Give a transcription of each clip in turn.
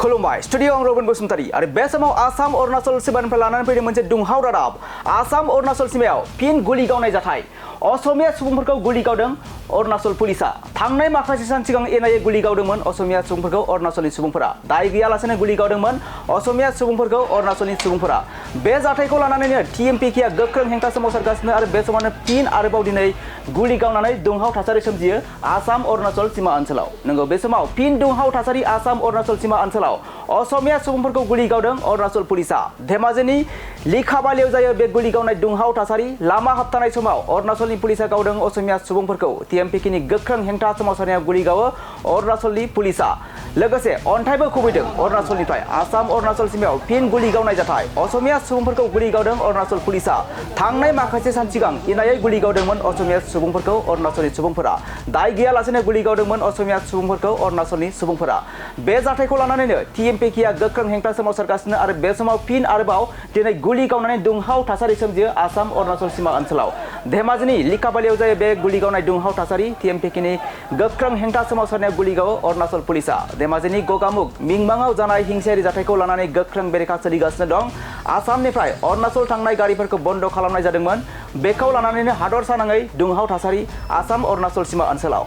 खुलुमबाय स्टुडियो आं रबिन बसुमतारी आरो बे समाव आसाम अरुणाचल सीमानिफ्राय लानानै फैदों मोनसे दुंहाव रादाब आसाम अरुणाचल सीमायाव फिन गुलि गावनाय जाथाय असमिया सुबुंफोरखौ गुलि गावदों अरुणाचल पुलिसा थांनाय माखासे सान सिगां एनआईए गुलि गावदोंमोन असमिया सुबुंफोरखौ अरुणाचलनि सुबुंफोरा दाय गैयालासेनो गुलि गावदोंमोन असमिया सुबुंफोरखौ अरुणाचलनि सुबुंफोरा बे जाथायखौ लानानैनो टीएमपीकेआ गोख्रों हेंथा सोमावसारगासिनो आरो बे समावनो फिन आरोबाव दिनै गुलि गावनानै दुंहाव थासारि सोमजियो आसाम अरुणाचल सीमा ओनसोलाव नंगौ बे समाव फिन दुंहाव थासारि आसाम अरुणाचल सीमा ओनसोलाव असमिया सुबुंफोरखौ गुलि गावदों अरुणाचल पुलिसा धेमाजिनि लिखाबालियाव जायो बे गुलि गावनाय दुंहाव थासारि लामा हाबथानाय समाव अरुणाचलनि पुलिसा गावदों असमिया सुबुंफोरखौ टीएमपीकेनि गोख्रों हेंथा सोमावसारनायाव गुलि गावो अरुणाचलनि पुलिसा लोगोसे अन्थाइबो खुबैदों अरुणाचलनिफ्राय आसाम अरुणाचल सीमायाव फिन गुलि गावनाय जाथाय असमिया सुबुंफोरखौ गुलि गावदों अरुणाचल पुलिसा थांनाय माखासे सान सिगां इनायै गुलि गावदोंमोन असमिया सुबुंफोरखौ अरुणाचलनि सुबुंफोरा दाय गैयालासेनो गुलि गावदोंमोन असमिया सुबुंफोरखौ अरुणाचलनि सुबुंफोरा बे जाथायखौ लानानैनो टीएमपीकेआ गोख्रों हेंथा सोमावसारगासिनो आरो बे समाव फिन आरोबाव दिनै गुलि गावनानै दुंहाव थासारि सोमजियो आसाम अरुणाचल सीमा ओनसोलाव धेमाजिनि लिखाबालियाव जायो बे गुलि गावनाय दुंहाव थासारि टीएमपीकेनि गोख्रों हेंथा सोमावसारनायाव गुलि गावो अरुणाचल पुलिसा धेमाजिनि गगामुग मिंमांआव जानाय हिंसायारि जाथायखौ लानानै गोख्रों बेरेखा सोलिगासिनो दं आसामनिफ्राय अरुणाचल थांनाय गारिफोरखौ बन्द खालामनाय जादोंमोन बेखौ लानानैनो हादरसा नाङै दुंहाव थासारि आसाम अरुणाचल सीमा ओनसोलाव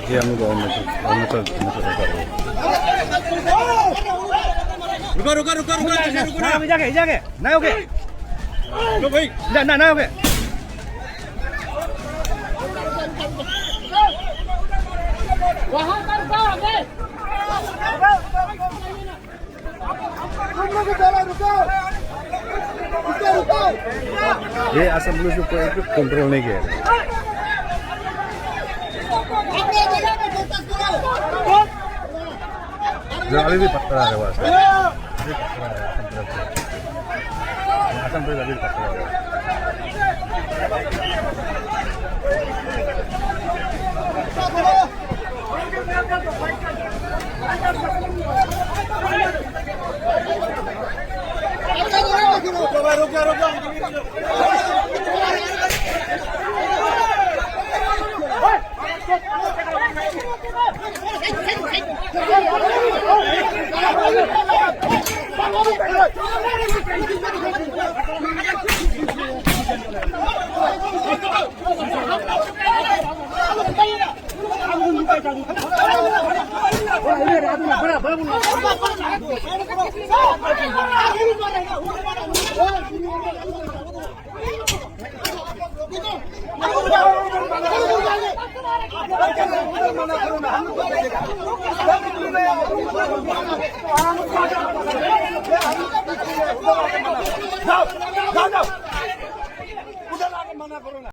ये हम लोग अरुणाचल रुको जाके ना ओके लो भाई ना ओके वहां पर रुको ये असम पुलिस को कंट्रोल नहीं किया अभी भी पत्थर आ रहा है असम पुलिस अभी पत्थर आ रहा है